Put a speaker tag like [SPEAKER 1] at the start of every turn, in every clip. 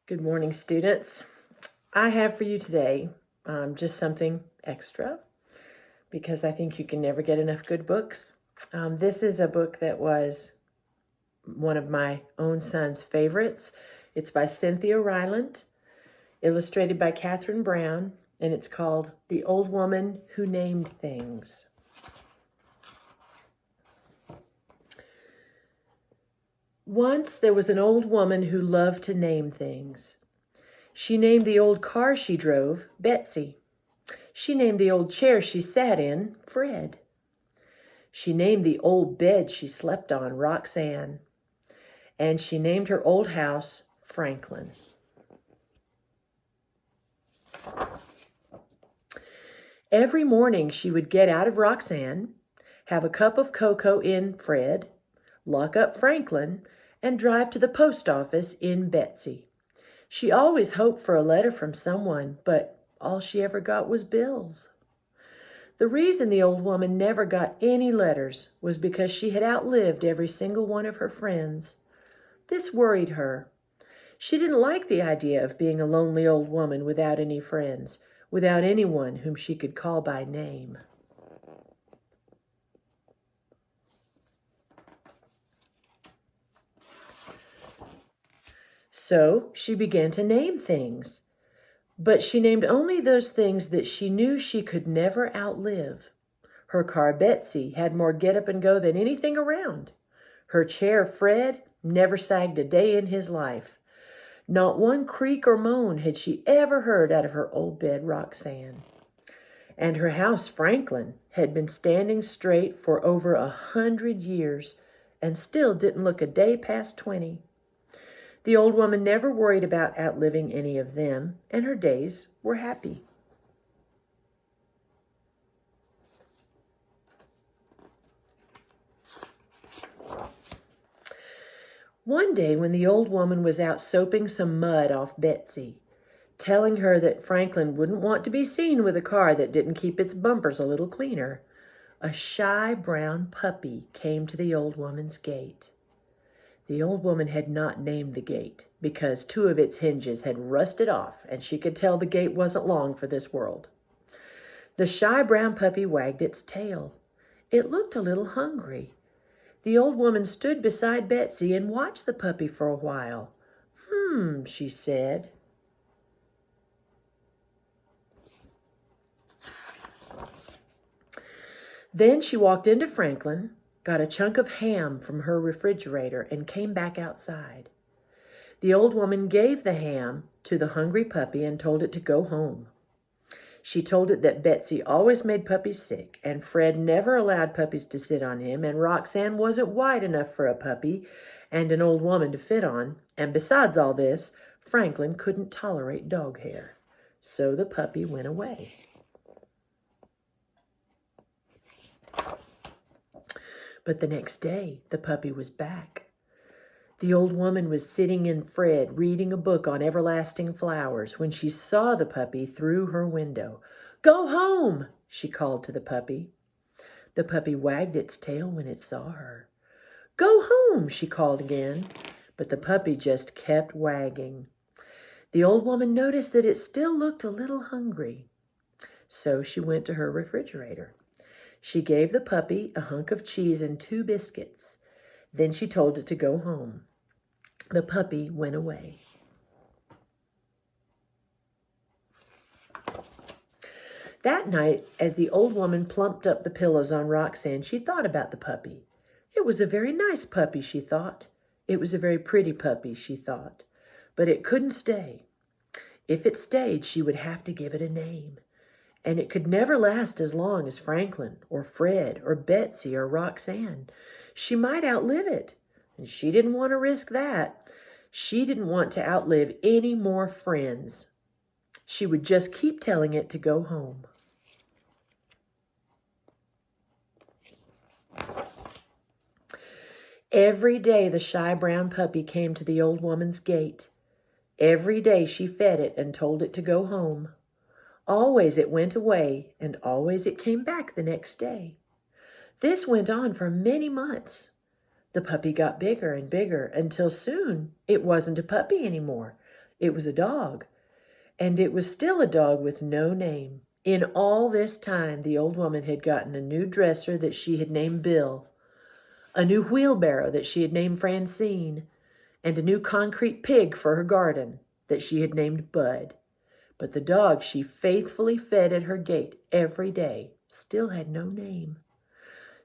[SPEAKER 1] Good morning, students. I have for you today just something extra because I think you can never get enough good books. This is a book that was one of my own son's favorites. It's by Cynthia Ryland, illustrated by Catherine Brown, and it's called The Old Woman Who Named Things. Once there was an old woman who loved to name things. She named the old car she drove Betsy. She named the old chair she sat in Fred. She named the old bed she slept on Roxanne. And she named her old house Franklin. Every morning she would get out of Roxanne, have a cup of cocoa in Fred, lock up Franklin, and drive to the post office in Betsy. She always hoped for a letter from someone, but all she ever got was bills. The reason the old woman never got any letters was because she had outlived every single one of her friends. This worried her. She didn't like the idea of being a lonely old woman without any friends, without anyone whom she could call by name. So she began to name things, but she named only those things that she knew she could never outlive. Her car Betsy had more get up and go than anything around. Her chair Fred never sagged a day in his life. Not one creak or moan had she ever heard out of her old bed Roxanne. And her house Franklin had been standing straight for over 100 years and still didn't look a day past 20. The old woman never worried about outliving any of them, and her days were happy. One day when the old woman was out soaping some mud off Betsy, telling her that Franklin wouldn't want to be seen with a car that didn't keep its bumpers a little cleaner, a shy brown puppy came to the old woman's gate. The old woman had not named the gate because 2 of its hinges had rusted off and she could tell the gate wasn't long for this world. The shy brown puppy wagged its tail. It looked a little hungry. The old woman stood beside Betsy and watched the puppy for a while. She said. Then she walked into Franklin, got a chunk of ham from her refrigerator, and came back outside. The old woman gave the ham to the hungry puppy and told it to go home. She told it that Betsy always made puppies sick, and Fred never allowed puppies to sit on him, and Roxanne wasn't wide enough for a puppy and an old woman to fit on, and besides all this, Franklin couldn't tolerate dog hair. So the puppy went away. But the next day, the puppy was back. The old woman was sitting in Fred reading a book on everlasting flowers when she saw the puppy through her window. "Go home," she called to the puppy. The puppy wagged its tail when it saw her. "Go home," she called again, but the puppy just kept wagging. The old woman noticed that it still looked a little hungry. So she went to her refrigerator. She gave the puppy a hunk of cheese and 2 biscuits. Then she told it to go home. The puppy went away. That night, as the old woman plumped up the pillows on Roxanne, she thought about the puppy. It was a very nice puppy, she thought. It was a very pretty puppy, she thought. But it couldn't stay. If it stayed, she would have to give it a name. And it could never last as long as Franklin or Fred or Betsy or Roxanne. She might outlive it, and she didn't want to risk that. She didn't want to outlive any more friends. She would just keep telling it to go home. Every day the shy brown puppy came to the old woman's gate. Every day she fed it and told it to go home. Always it went away, and always it came back the next day. This went on for many months. The puppy got bigger and bigger until soon it wasn't a puppy anymore. It was a dog, and it was still a dog with no name. In all this time, the old woman had gotten a new dresser that she had named Bill, a new wheelbarrow that she had named Francine, and a new concrete pig for her garden that she had named Bud. But the dog she faithfully fed at her gate every day still had no name.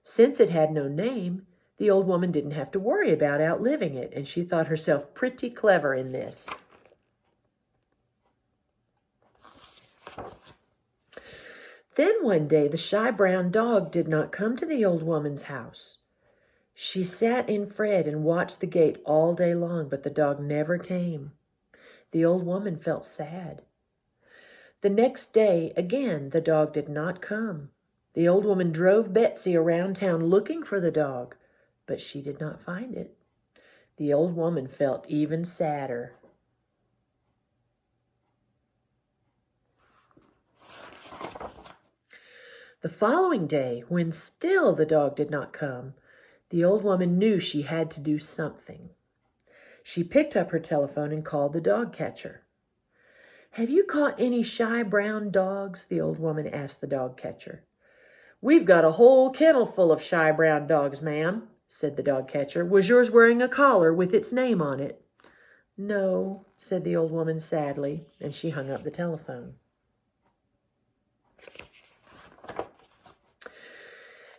[SPEAKER 1] Since it had no name, the old woman didn't have to worry about outliving it, and she thought herself pretty clever in this. Then one day the shy brown dog did not come to the old woman's house. She sat in Fred and watched the gate all day long, but the dog never came. The old woman felt sad. The next day, again, the dog did not come. The old woman drove Betsy around town looking for the dog, but she did not find it. The old woman felt even sadder. The following day, when still the dog did not come, the old woman knew she had to do something. She picked up her telephone and called the dog catcher. "Have you caught any shy brown dogs?" the old woman asked the dog catcher. "We've got a whole kennel full of shy brown dogs, ma'am," said the dog catcher. "Was yours wearing a collar with its name on it?" "No," said the old woman sadly, and she hung up the telephone.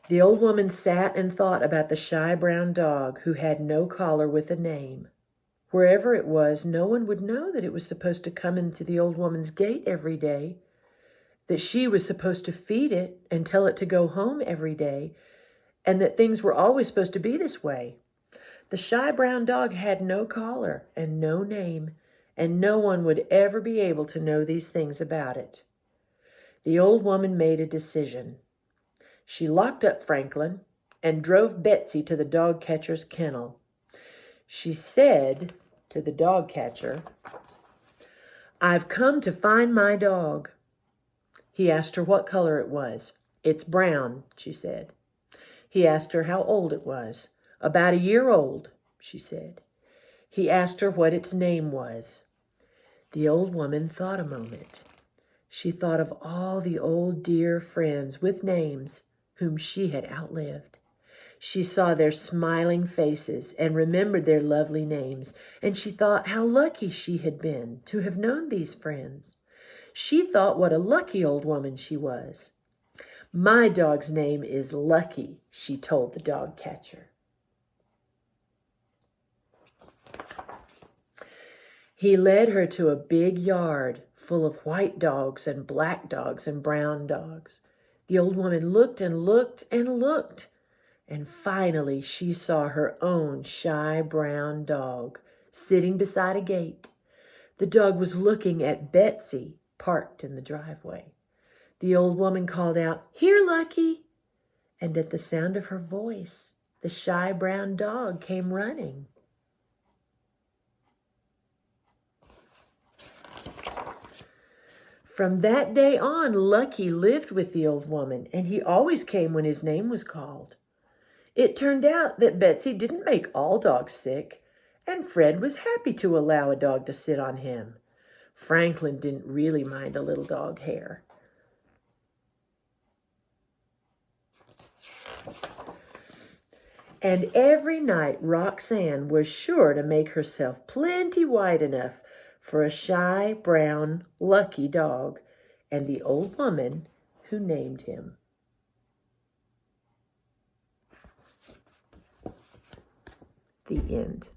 [SPEAKER 1] The old woman sat and thought about the shy brown dog who had no collar with a name. Wherever it was, no one would know that it was supposed to come into the old woman's gate every day, that she was supposed to feed it and tell it to go home every day, and that things were always supposed to be this way. The shy brown dog had no collar and no name, and no one would ever be able to know these things about it. The old woman made a decision. She locked up Franklin and drove Betsy to the dog catcher's kennel. She said to the dog catcher, "I've come to find my dog." He asked her what color it was. "It's brown," she said. He asked her how old it was. "About a year old," she said. He asked her what its name was. The old woman thought a moment. She thought of all the old dear friends with names whom she had outlived. She saw their smiling faces and remembered their lovely names, and she thought how lucky she had been to have known these friends. She thought what a lucky old woman she was. "My dog's name is Lucky," she told the dog catcher. He led her to a big yard full of white dogs and black dogs and brown dogs. The old woman looked and looked and looked, and finally she saw her own shy brown dog sitting beside a gate. The dog was looking at Betsy, parked in the driveway. The old woman called out, "Here, Lucky!" And at the sound of her voice, the shy brown dog came running. From that day on, Lucky lived with the old woman, and he always came when his name was called. It turned out that Betsy didn't make all dogs sick, and Fred was happy to allow a dog to sit on him. Franklin didn't really mind a little dog hair. And every night Roxanne was sure to make herself plenty white enough for a shy, brown, lucky dog and the old woman who named him. The end.